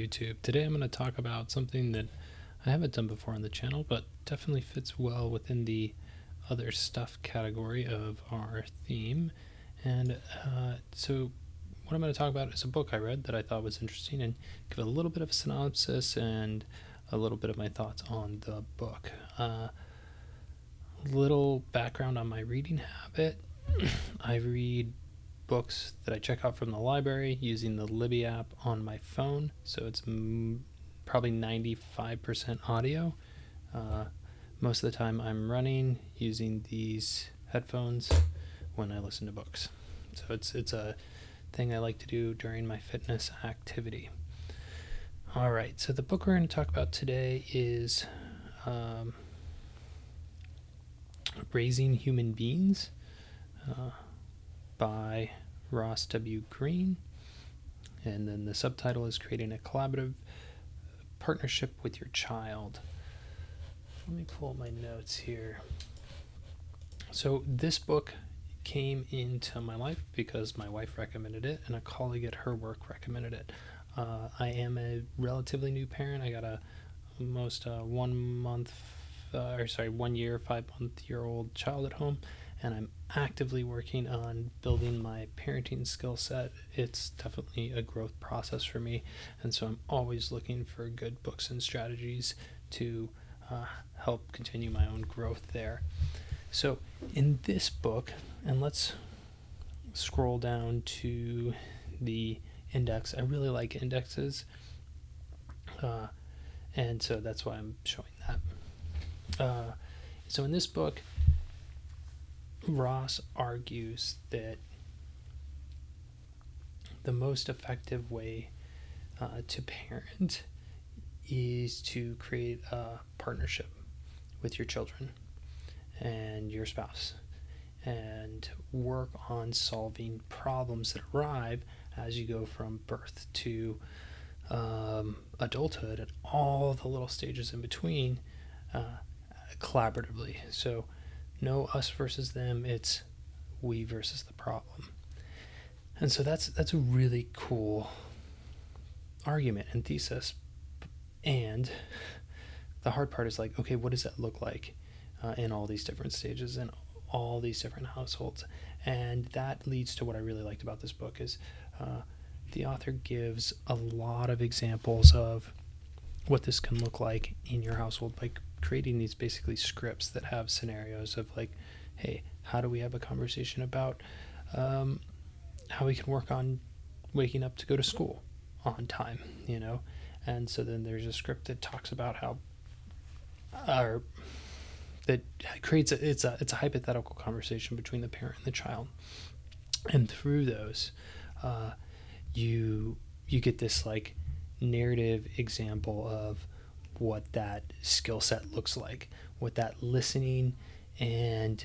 YouTube. Today I'm going to talk about something that I haven't done before on the channel, but definitely fits well within the other stuff category of our theme. And so what I'm going to talk about is a book I read that I thought was interesting and give a little bit of a synopsis and a little bit of my thoughts on the book. Little background on my reading habit. I read books that I check out from the library using the Libby app on my phone, so it's probably 95% audio. Most of the time I'm running using these headphones when I listen to books, so it's a thing I like to do during my fitness activity. All right, so the book we're going to talk about today is Raising Human Beings by Ross W. Greene, and then the subtitle is Creating a Collaborative Partnership with Your Child. Let me pull up my notes here. So this book came into my life because my wife recommended it and a colleague at her work recommended it. I am a relatively new parent. I got a almost 1 year, 5-month-old child at home, and I'm actively working on building my parenting skill set. It's definitely a growth process for me, and so I'm always looking for good books and strategies to help continue my own growth there. So in this book, and let's scroll down to the index. I really like indexes, and so that's why I'm showing that. So in this book, Ross argues that the most effective way to parent is to create a partnership with your children and your spouse and work on solving problems that arrive as you go from birth to adulthood and all the little stages in between collaboratively. So no us versus them, it's we versus the problem. And so that's a really cool argument and thesis. And the hard part is like, okay, what does that look like in all these different stages and all these different households? And that leads to what I really liked about this book is the author gives a lot of examples of what this can look like in your household, like creating these basically scripts that have scenarios of like, hey, how do we have a conversation about how we can work on waking up to go to school on time, and so then there's a script that talks about how that creates it's a hypothetical conversation between the parent and the child, and through those you get this like narrative example of what that skill set looks like, what that listening and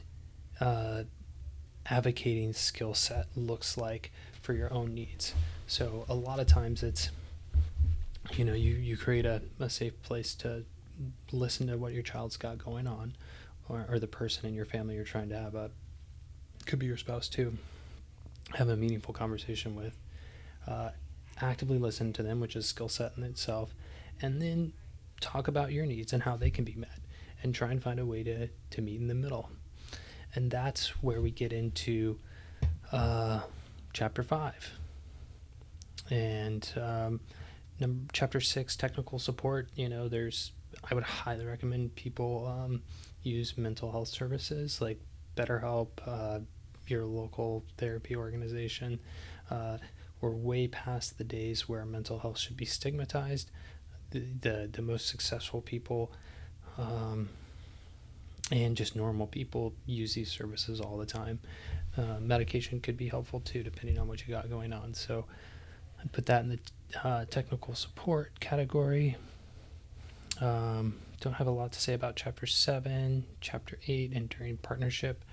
advocating skill set looks like for your own needs. So a lot of times it's, you create a safe place to listen to what your child's got going on, or the person in your family you're trying to have could be your spouse too, have a meaningful conversation with, actively listen to them, which is skill set in itself, and then talk about your needs and how they can be met and try and find a way to meet in the middle. And that's where we get into chapter 5 and chapter 6, technical support. I would highly recommend people use mental health services like BetterHelp, your local therapy organization. We're way past the days where mental health should be stigmatized. The most successful people and just normal people use these services all the time. Medication could be helpful too, depending on what you got going on. So I'd put that in the technical support category. Don't have a lot to say about chapter 7, chapter 8, enduring partnership.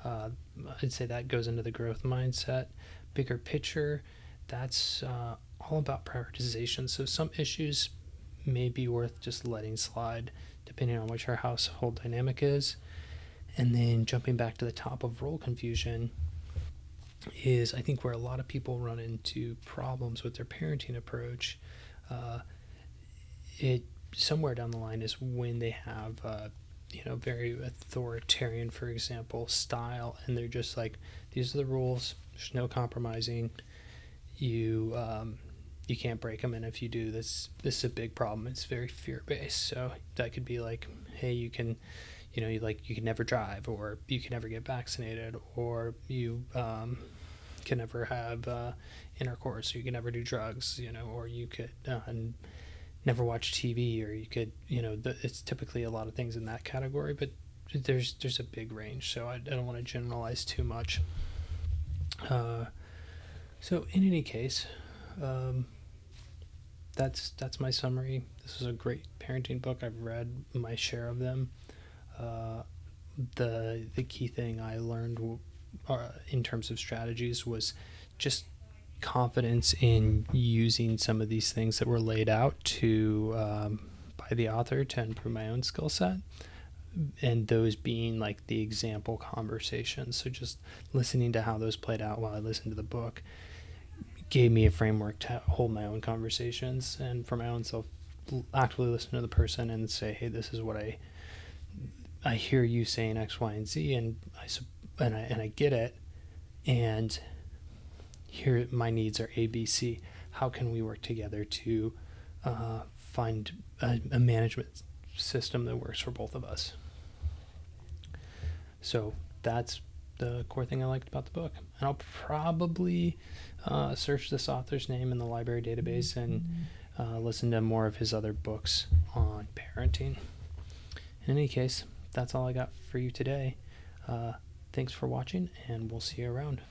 I'd say that goes into the growth mindset. Bigger picture, that's all about prioritization. So some issues may be worth just letting slide depending on what your household dynamic is. And then jumping back to the top of role confusion is, I think, where a lot of people run into problems with their parenting approach it somewhere down the line is when they have very authoritarian, for example, style, and they're just like, these are the rules, there's no compromising, you can't break them, and if you do, this is a big problem. It's very fear-based. So that could be like, hey, you can never drive, or you can never get vaccinated, or you can never have intercourse, or you can never do drugs, or you could never watch TV, or you could, it's typically a lot of things in that category, but there's a big range, so I don't want to generalize too much. So in any case, that's my summary. This is a great parenting book. I've read my share of them. The key thing I learned in terms of strategies was just confidence in using some of these things that were laid out to by the author to improve my own skill set, and those being like the example conversations. So just listening to how those played out while I listened to the book gave me a framework to hold my own conversations, and for my own self, actively listen to the person and say, hey, this is what I hear you saying X, Y, and Z, and I get it, and here my needs are A, B, C. How can we work together to find a management system that works for both of us? So that's the core thing I liked about the book. And I'll probably search this author's name in the library database and listen to more of his other books on parenting. In any case, that's all I got for you today. Thanks for watching, and we'll see you around.